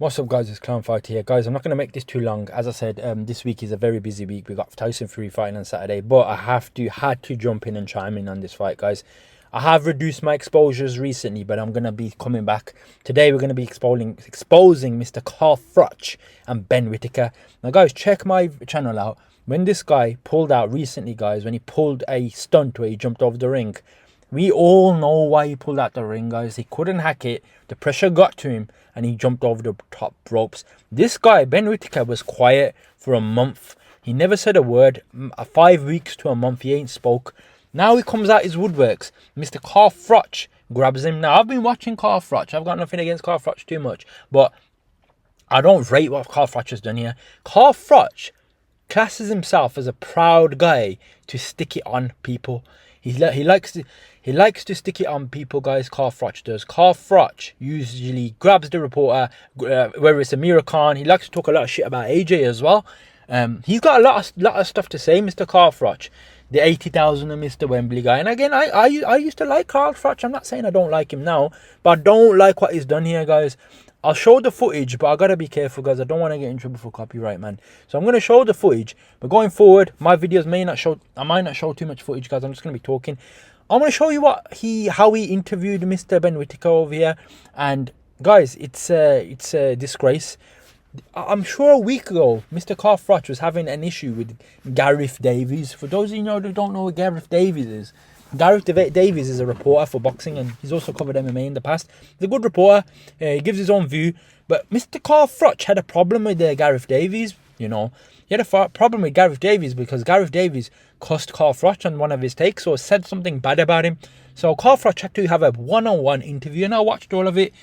What's up, guys? It's Clown Fighter here. Guys, I'm not going to make this too long. As I said, this week is a very busy week. We got Tyson Fury fighting on Saturday, but I had to jump in and chime in on this fight, guys. I have reduced my exposures recently, but I'm going to be coming back. Today, we're going to be exposing Mr. Carl Froch and Ben Whittaker. Now, guys, check my channel out. When this guy pulled out recently, guys, when he pulled a stunt where he jumped over the ring, we all know why he pulled out the ring, guys. He couldn't hack it. The pressure got to him, and he jumped over the top ropes. This guy, Ben Whittaker, was quiet for a month. He never said a word. 5 weeks to a month, he ain't spoke. Now he comes out his woodworks. Mr. Carl Froch grabs him. Now, I've been watching Carl Froch. I've got nothing against Carl Froch too much, but I don't rate what Carl Froch has done here. Carl Froch classes himself as a proud guy to stick it on people. He likes to stick it on people, guys. Carl Froch does. Carl Froch usually grabs the reporter, whether it's Amir Khan. He likes to talk a lot of shit about AJ as well. He's got a lot of stuff to say, Mr. Carl Froch, the 80,000 and Mr. Wembley guy. And again, I used to like Carl Froch. I'm not saying I don't like him now, but I don't like what he's done here, guys. I'll show the footage, but I gotta be careful, guys. I don't want to get in trouble for copyright, man. So I'm gonna show the footage, but going forward, my videos I might not show too much footage, guys. I'm just gonna be talking. I'm gonna show you how he interviewed Mr. Ben Whittaker over here, and guys, it's a disgrace. I'm sure a week ago, Mr. Carl Froch was having an issue with Gareth Davies. For those of you that don't know what Gareth Davies is, Gareth Davies is a reporter for boxing, and he's also covered MMA in the past. He's a good reporter. He gives his own view. But Mr. Carl Froch had a problem with Gareth Davies, you know. He had a problem with Gareth Davies because Gareth Davies cussed Carl Froch on one of his takes or said something bad about him. So Carl Froch had to have a one-on-one interview, and I watched all of it.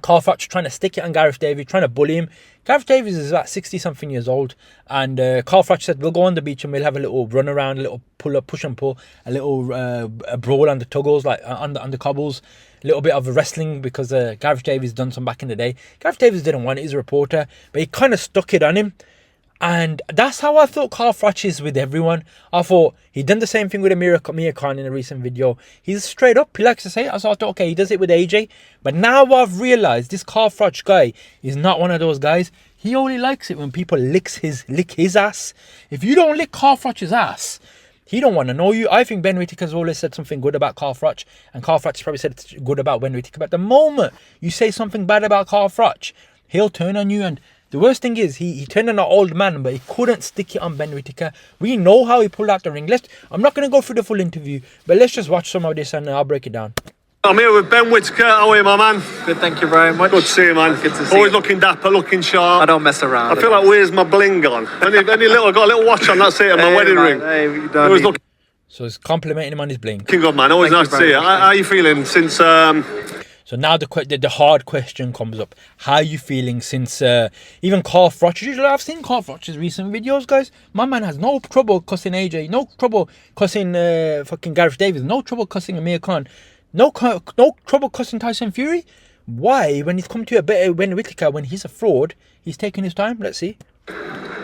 Carl Froch trying to stick it on Gareth Davies, trying to bully him. Gareth Davies is about 60-something years old. And Carl Froch said, we'll go on the beach and we'll have a little run around, a little pull-up, push and pull, a little a brawl on the tuggles, like on the cobbles, a little bit of wrestling because Gareth Davies done some back in the day. Gareth Davies didn't want it, he's a reporter, but he kind of stuck it on him. And that's how I thought Carl Froch is with everyone. I thought he'd done the same thing with Amir Khan in a recent video. He's straight up, he likes to say it. So I thought, okay, he does it with AJ. But now I've realised this Carl Froch guy is not one of those guys. He only likes it when people lick his ass. If you don't lick Carl Froch's ass, he don't want to know you. I think Ben Whittaker's always said something good about Carl Froch, and Carl Froch's probably said good about Ben Whittaker. But the moment you say something bad about Carl Froch, he'll turn on you. And the worst thing is, he turned on an old man, but he couldn't stick it on Ben Whittaker. We know how he pulled out the ring. I'm not going to go through the full interview, but let's just watch some of this and I'll break it down. I'm here with Ben Whittaker. How are you, my man? Good, thank you very much. Good to see you, man. Good to see Always you. looking dapper, looking sharp. I don't mess around. I feel like, where's my bling on? Got a little watch on, that's it, and my wedding ring. Hey, you don't Always need- looking So he's complimenting him on his bling. good, man. Always Thank nice you to see very you. much. How are you feeling since... So now the hard question comes up. How are you feeling since even Carl Froch? I've seen Carl Froch's recent videos, guys. My man has no trouble cussing AJ, no trouble cussing fucking Gareth Davies, no trouble cussing Amir Khan, no trouble cussing Tyson Fury. Why, when he's come to a better Ben Whittaker, when he's a fraud, he's taking his time? Let's see.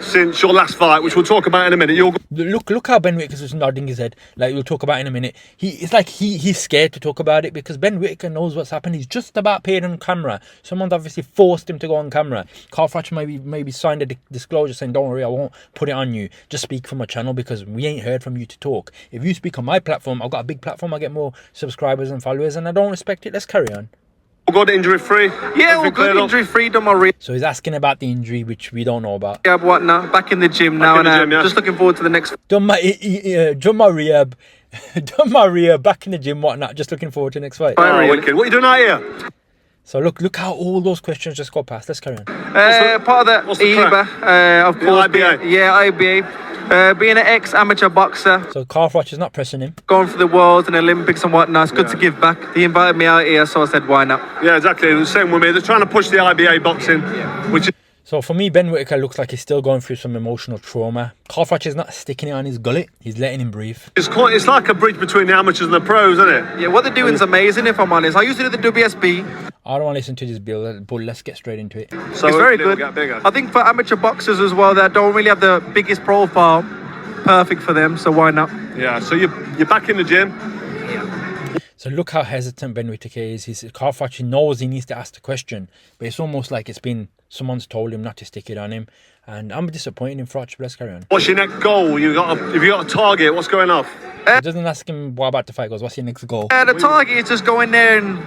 Since your last fight, which we'll talk about in a minute, Look how Ben Whittaker's just nodding his head. Like, we'll talk about it in a minute. It's like he's scared to talk about it because Ben Whittaker knows what's happened. He's just about appeared on camera. Someone's obviously forced him to go on camera. Carl Froch maybe signed a disclosure saying, don't worry, I won't put it on you. Just speak from my channel because we ain't heard from you to talk. If you speak on my platform, I've got a big platform. I get more subscribers and followers, and I don't respect it. Let's carry on. got injury-free. Yeah, we're good. Injury-free, done my rehab, So he's asking about the injury, which we don't know about. whatnot. Back in the gym now, in the gym, yeah. just looking forward to the next. Done my rehab. Done my rehab, back in the gym, whatnot. Just looking forward to the next fight. Oh, wicked. What are you doing out here? So look how all those questions just go past. Let's carry on. Part of what's the the IBA, of The course. IBA? IBA. Being an ex-amateur boxer, So Carl Froch is not pressing him. going for the Worlds and Olympics and whatnot. It's good to give back. They invited me out here, so I said, why not? Yeah, exactly. The same with me. They're trying to push the IBA boxing, which is... So for me, Ben Whittaker looks like he's still going through some emotional trauma. Carl Froch is not sticking it on his gullet. He's letting him breathe. It's like a bridge between the amateurs and the pros, isn't it? Yeah, what they're doing is amazing, if I'm honest. I used to do the WSB. I don't want to listen to this bill, but let's get straight into it. So It's very it'll good. get bigger. I think for amateur boxers as well that don't really have the biggest profile, perfect for them, so why not? Yeah, so you're back in the gym. So look how hesitant Ben Whittaker is. Carl Froch knows he needs to ask the question, but it's almost like someone's told him not to stick it on him. And I'm disappointed in Froch, but let's carry on. What's your next goal? If you got a target, what's going off? He doesn't ask him what about the fight. He goes, what's your next goal? The target is just go in there and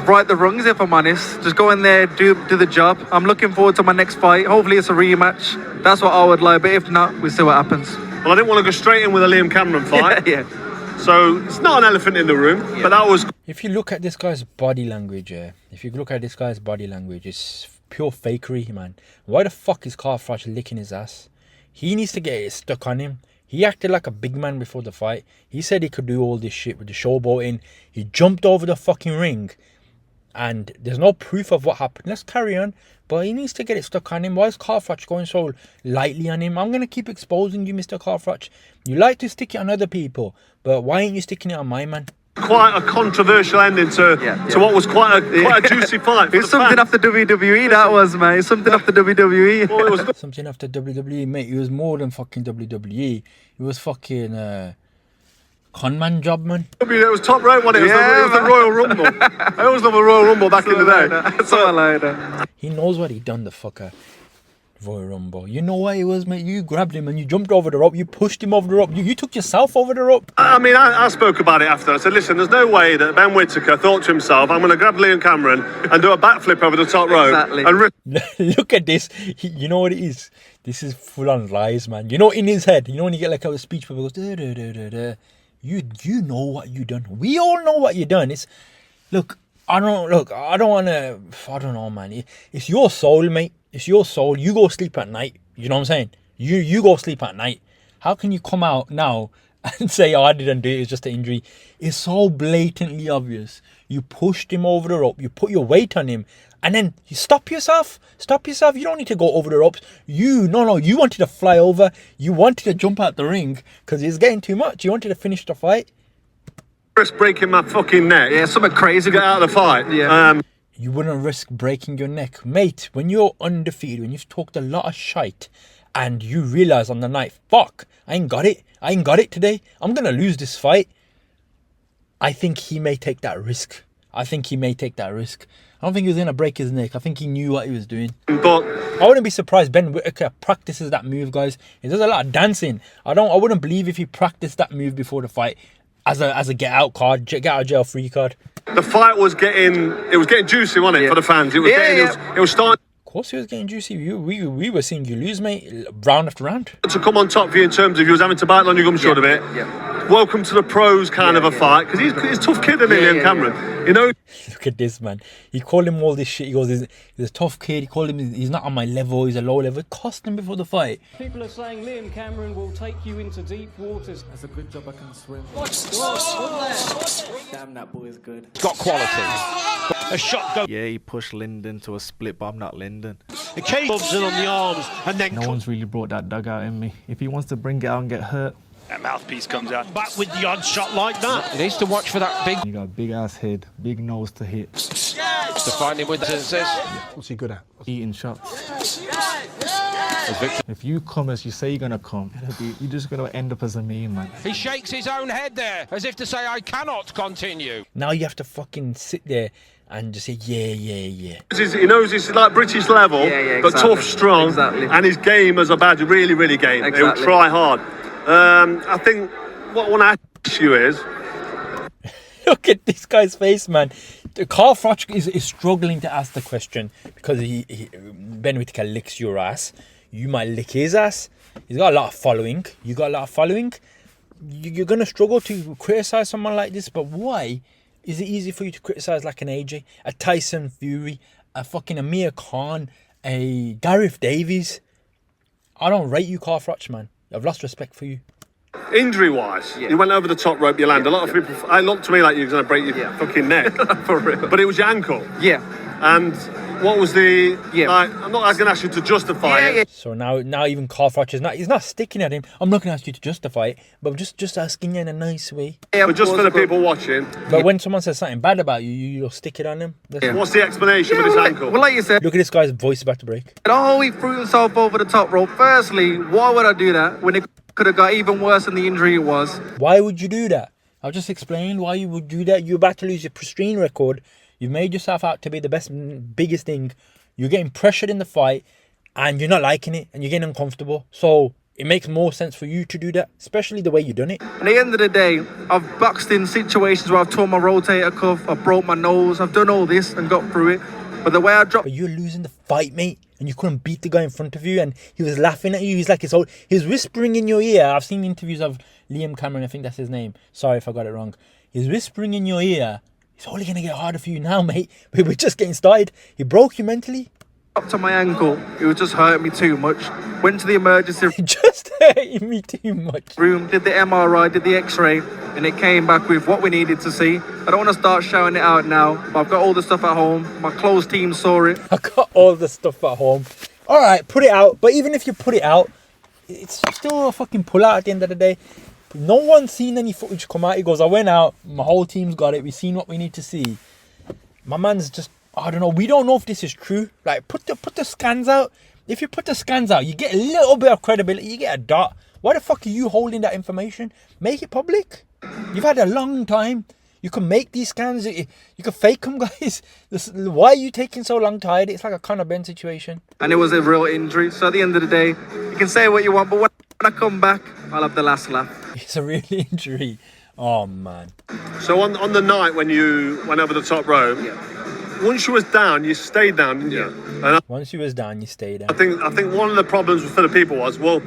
right the rungs, if I'm honest. Just go in there, do the job. I'm looking forward to my next fight. Hopefully it's a rematch. That's what I would like, but if not, we'll see what happens. Well, I didn't want to go straight in with a Liam Cameron fight. Yeah. So it's not an elephant in the room, but that was... If you look at this guy's body language, it's pure fakery, man. Why the fuck is Carl Froch licking his ass? He needs to get it stuck on him. He acted like a big man before the fight. He said he could do all this shit with the showboating. He jumped over the fucking ring. And there's no proof of what happened. Let's carry on. But he needs to get it stuck on him. Why is Carl Froch going so lightly on him? I'm going to keep exposing you, Mr. Carl Froch. You like to stick it on other people. But why ain't you sticking it on my man? Quite a controversial ending to what was quite a juicy fight. It's something after WWE, that was, man. It's something after WWE. Well, it was Something after WWE, mate. It was more than fucking WWE. It was fucking conman job, man. it was top rope, wasn't it? It was the Royal Rumble. I always love a Royal Rumble back in the day. Something like that. He knows what he done, the fucker. Royal Rumble. You know what it was, mate? You grabbed him and you jumped over the rope. You pushed him over the rope. You took yourself over the rope. I mean, I spoke about it after. I said, listen, there's no way that Ben Whittaker thought to himself, I'm going to grab Liam Cameron and do a backflip over the top rope. Exactly. And rip. Look at this. You know what it is? This is full on lies, man. You know, in his head, you know when you get like a speech paper goes, da, da, da, da, da. You know what you done. We all know what you done. I don't know, man. It's your soul, mate. It's your soul. You go sleep at night. You know what I'm saying? You go sleep at night. How can you come out now and say, oh, I didn't do it, it's just an injury? It's so blatantly obvious. You pushed him over the rope. You put your weight on him. And then you stop yourself. You don't need to go over the ropes. You wanted to fly over. You wanted to jump out the ring because it's getting too much. You wanted to finish the fight. Risk breaking my fucking neck. Yeah, something crazy. Get out of the fight. Yeah. You wouldn't risk breaking your neck. Mate, when you're undefeated, when you've talked a lot of shite and you realise on the night, fuck, I ain't got it today. I'm going to lose this fight. I think he may take that risk. I don't think he was going to break his neck. I think he knew what he was doing. But I wouldn't be surprised Ben Whittaker practices that move, guys. He does a lot of dancing. I wouldn't believe if he practiced that move before the fight as a get out jail free card. the fight was getting juicy, wasn't it, for the fans? It was it was starting. Of course, he was getting juicy. We were seeing you lose, mate, round after round. To come on top for you in terms of you was having to bite on your gum short a bit. Welcome to the pros kind of a fight, because he's a tough kid, isn't he, Liam Cameron? You know. Look at this, man. He called him all this shit. He goes, he's a tough kid. He called him, he's not on my level. He's a low level. It cost him before the fight. People are saying Liam Cameron will take you into deep waters. That's a good job I can swim. Damn, that boy is good. Got quality. A shot go. Yeah, he pushed Lyndon to a split, but I'm not Lyndon. The cage bumps in on the arms and then No one's really brought that dugout in me. If he wants to bring it out and get hurt, that mouthpiece comes out. Back with the odd shot like that. He needs to watch for that big you got a big ass head, big nose to hit. to find him with the What's he good at? Eating shots. If you come as you say you're gonna come, you're just gonna end up as a meme, man. He shakes his own head there, as if to say, I cannot continue. Now you have to fucking sit there and just say, yeah. He knows he's like British level, but tough, strong, and his game as a badge, really game. He'll try hard. I think what I want to ask you is... Look at this guy's face, man. Carl Froch is struggling to ask the question because Ben Whittaker licks your ass. You might lick his ass. He's got a lot of following. You got a lot of following. You're going to struggle to criticise someone like this, but why is it easy for you to criticise like an AJ, a Tyson Fury, a fucking Amir Khan, a Gareth Davies? I don't rate you, Carl Froch, man. I've lost respect for you. Injury-wise, you went over the top rope, you land. A lot of people, it looked to me like you were going to break your fucking neck. For real. But it was your ankle. Yeah. And what was the... Like, I'm not going to ask you to justify it. So now even Carl Froch he's not sticking at him. I'm not going to ask you to justify it, but I'm just asking you in a nice way. But just for the people watching. But when someone says something bad about you, you'll stick it on them. What's the explanation with his ankle? Well, like you said, Look at this guy's voice about to break. oh, he threw himself over the top rope. Firstly, why would I do that when it could have got even worse than the injury it was? Why would you do that? I've just explained why you would do that. You're about to lose your pristine record. You've made yourself out to be the biggest thing. You're getting pressured in the fight and you're not liking it and you're getting uncomfortable. So it makes more sense for you to do that, especially the way you've done it. At the end of the day, I've boxed in situations where I've torn my rotator cuff, I've broke my nose, I've done all this and got through it. But the way I dropped... But you're losing the fight, mate. And you couldn't beat the guy in front of you. And he was laughing at you. He's like, he was whispering in your ear. I've seen interviews of Liam Cameron. I think that's his name. Sorry if I got it wrong. He's whispering in your ear. It's only going to get harder for you now, mate. We're just getting started. He broke you mentally. Up to my ankle, it was just hurting me too much. Went to the emergency just hurting me too much. room, did the MRI, did the X-ray, and it came back with what we needed to see. I don't want to start shouting it out now, but I've got all the stuff at home. My close team saw it. I got all the stuff at home. All right, put it out. But even if you put it out, it's still a fucking pull out at the end of the day. No one's seen any footage come out. He goes, I went out, my whole team's got it. We've seen what we need to see. My man's just, I don't know. We don't know if this is true. Like, put the scans out. If you put the scans out, you get a little bit of credibility. You get a dot. Why the fuck are you holding that information? Make it public. You've had a long time. You can make these scans. You can fake them, guys. Why are you taking so long to hide it? It's like a Conor Ben situation. And it was a real injury. So at the end of the day, you can say what you want, but when I come back, I'll have the last laugh. It's a real injury. Oh, man. So on the night when you went over the top rope, once you was down, you stayed down, didn't you? And Once you was down, you stayed down. I think one of the problems for the people was, well,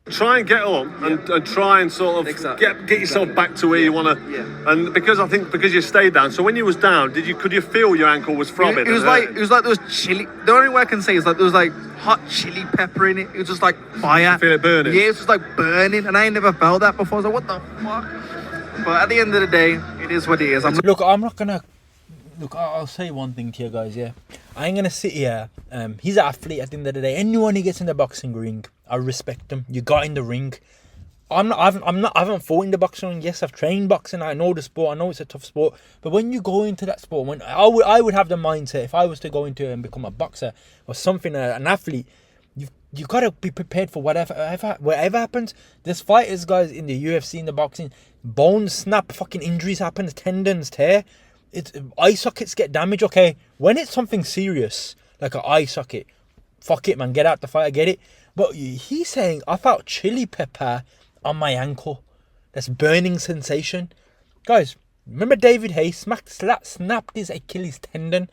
try and get up and try and sort of get yourself back to where you want to. And because you stayed down. So when you was down, could you feel your ankle was throbbing? It was like there was chili. The only way I can say is like there was like hot chili pepper in it. It was just like fire. You feel it burning? Yeah, it was just like burning, and I ain't never felt that before. I was like, what the fuck? But at the end of the day, it is what it is. Look, I'm not gonna. Look, I'll say one thing to you guys. Yeah, I ain't gonna sit here. He's an athlete at the end of the day. Anyone who gets in the boxing ring, I respect them. You got in the ring. I haven't fought in the boxing ring. Yes, I've trained boxing. I know the sport. I know it's a tough sport. But when you go into that sport, when I would have the mindset, if I was to go into it and become a boxer or something, an athlete, you gotta be prepared for whatever happens. There's fighters, guys, in the UFC, in the boxing, bones snap, fucking injuries happen, tendons tear. Eye sockets get damaged. Okay, when it's something serious like an eye socket, fuck it, man, get out the fight. I get it. But he's saying I felt chili pepper on my ankle. That's burning sensation, guys. Remember David Hayes snapped his Achilles tendon.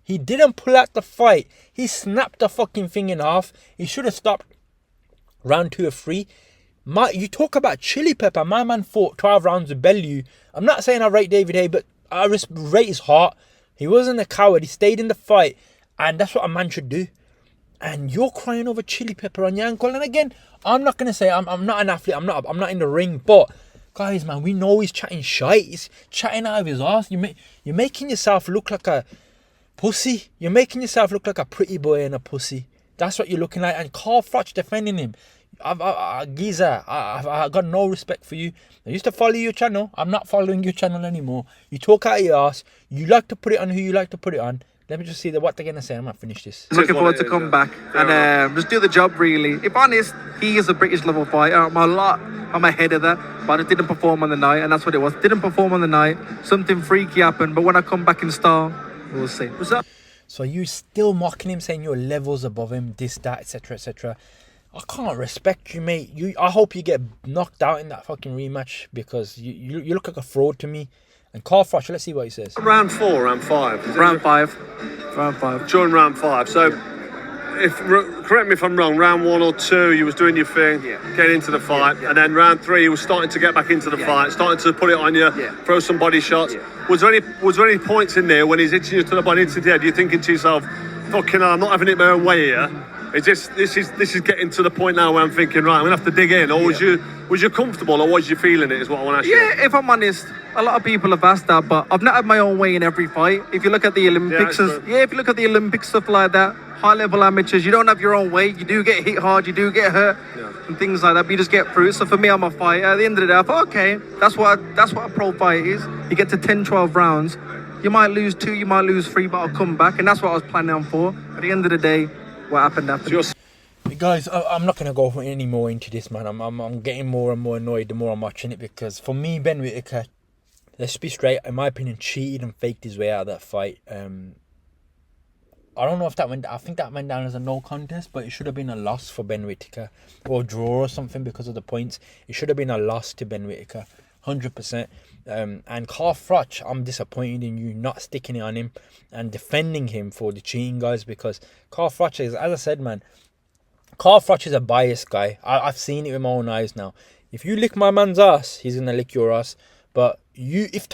He didn't pull out the fight. He snapped the fucking thing in half. He should have stopped round 2 or 3. You talk about chili pepper. My man fought 12 rounds with Bellew. I'm not saying I rate David Hayes, but I rate his heart. He wasn't a coward. He stayed in the fight. And that's what a man should do. And you're crying over chili pepper on your ankle. And again, I'm not going to say I'm not an athlete. I'm not in the ring. But, guys, man, we know he's chatting shite. He's chatting out of his arse. You're making yourself look like a pussy. You're making yourself look like a pretty boy and a pussy. That's what you're looking like. And Carl Froch defending him. Geezer, I got no respect for you. I used to follow your channel. I'm not following your channel anymore. You talk out of your ass. You like to put it on who you like to put it on. Let me just see what they're going to say. I'm going to finish this. Looking forward to come back and just do the job, really. If honest, he is a British level fighter. I'm ahead of that, but I didn't perform on the night, and that's what it was. Didn't perform on the night. Something freaky happened, but when I come back in style, we'll see. What's up? So you still mocking him, saying you're levels above him, this, that, etc., etc. I can't respect you, mate. I hope you get knocked out in that fucking rematch because you look like a fraud to me. And Carl Froch, let's see what he says. Round 4, round 5. Round 5. Round 5. During round 5. So, correct me if I'm wrong, round 1 or 2, you was doing your thing, getting into the fight. And then round 3, you was starting to get back into the fight, starting to put it on you, throw some body shots. Was there any points in there when he's hitting you to the body, into the head, you're thinking to yourself, fucking hell, I'm not having it my own way here. This is getting to the point now where I'm thinking, right, I'm gonna have to dig in. Or was you comfortable, or was you feeling it? Is what I want to ask you. Yeah, if I'm honest, a lot of people have asked that, but I've not had my own way in every fight. If you look at the Olympics, if you look at the Olympics, stuff like that, high level amateurs, you don't have your own way. You do get hit hard, you do get hurt, and things like that. But you just get through it. So for me, I'm a fighter. At the end of the day, I thought, okay, that's what a pro fight is. You get to 10, 12 rounds. You might lose 2, you might lose 3, but I'll come back, and that's what I was planning on for. At the end of the day, what happened after? guys, I'm not gonna go any more into this, man. I'm getting more and more annoyed the more I'm watching it, because for me, Ben Whittaker, let's be straight, in my opinion, cheated and faked his way out of that fight. I don't know if that went. I think that went down as a no contest, but it should have been a loss for Ben Whittaker, or a draw or something because of the points. It should have been a loss to Ben Whittaker, 100%. And Carl Froch, I'm disappointed in you not sticking it on him and defending him for the cheating, guys, because Carl Froch is, as I said, man, Carl Froch is a biased guy. I've seen it with my own eyes now. If you lick my man's ass, he's gonna lick your ass. But if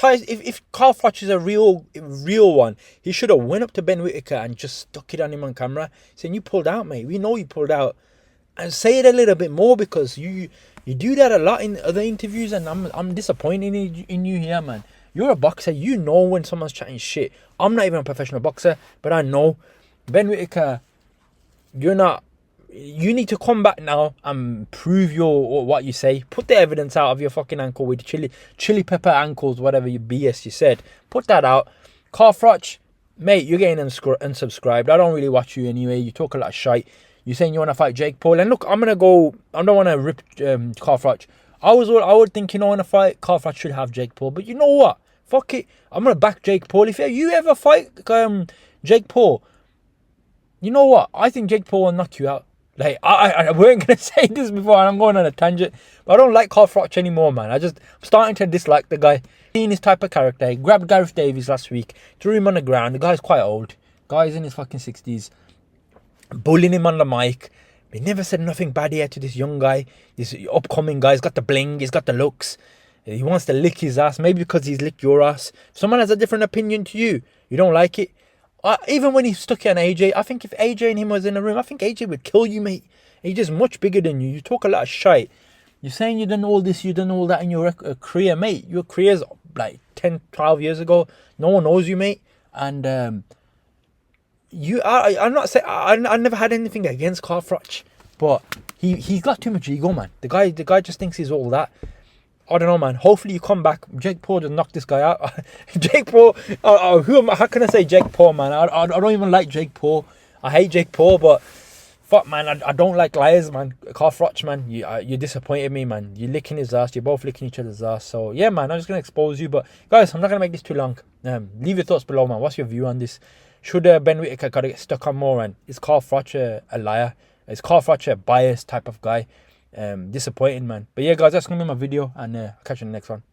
Carl Froch is a real one, he should have went up to Ben Whittaker and just stuck it on him on camera, saying, "You pulled out, mate. We know you pulled out," and say it a little bit more, because you do that a lot in other interviews, and I'm disappointed in you here, man. You're a boxer. You know when someone's chatting shit. I'm not even a professional boxer, but I know. Ben Whittaker, you're not. You need to come back now and prove what you say. Put the evidence out of your fucking ankle with chili pepper ankles, whatever you BS you said. Put that out. Carl Froch, mate, you're getting unsubscribed. I don't really watch you anyway. You talk a lot of shite. You're saying you want to fight Jake Paul. And look, I don't want to rip Carl Froch. I would think, I want to fight Carl Froch should have Jake Paul. But you know what? Fuck it. I'm going to back Jake Paul. If you ever fight Jake Paul, you know what? I think Jake Paul will knock you out. Like, I weren't going to say this before, and I'm going on a tangent, but I don't like Carl Froch anymore, man. I'm starting to dislike the guy. Seeing his type of character. He grabbed Gareth Davies last week, threw him on the ground. The guy's quite old. Guy's in his fucking 60s. Bullying him on the mic. He never said nothing bad here to this young guy. This upcoming guy. He's got the bling. He's got the looks. He wants to lick his ass. Maybe because he's licked your ass. If someone has a different opinion to you, you don't like it. Even when he stuck it on AJ, I think if AJ and him was in the room, I think AJ would kill you, mate. AJ's much bigger than you. You talk a lot of shite. You're saying you done all this, you done all that in your career, mate. Your career's like 10, 12 years ago. No one knows you, mate. And I'm not saying I never had anything against Carl Froch, but he's got too much ego, man. The guy just thinks he's all that. I don't know, man. Hopefully you come back. Jake Paul just knock this guy out. Jake Paul. How can I say Jake Paul, man? I don't even like Jake Paul. I hate Jake Paul, but fuck, man. I don't like liars, man. Carl Froch, man. You disappointed me, man. You're licking his ass. You're both licking each other's ass. So yeah, man. I'm just gonna expose you. But guys, I'm not gonna make this too long. Leave your thoughts below, man. What's your view on this? Should Ben Whittaker gotta get stuck on more? And is Carl Froch a liar? Is Carl Froch a biased type of guy? Disappointing, man. But yeah, guys, that's gonna be my video, and I'll catch you in the next one.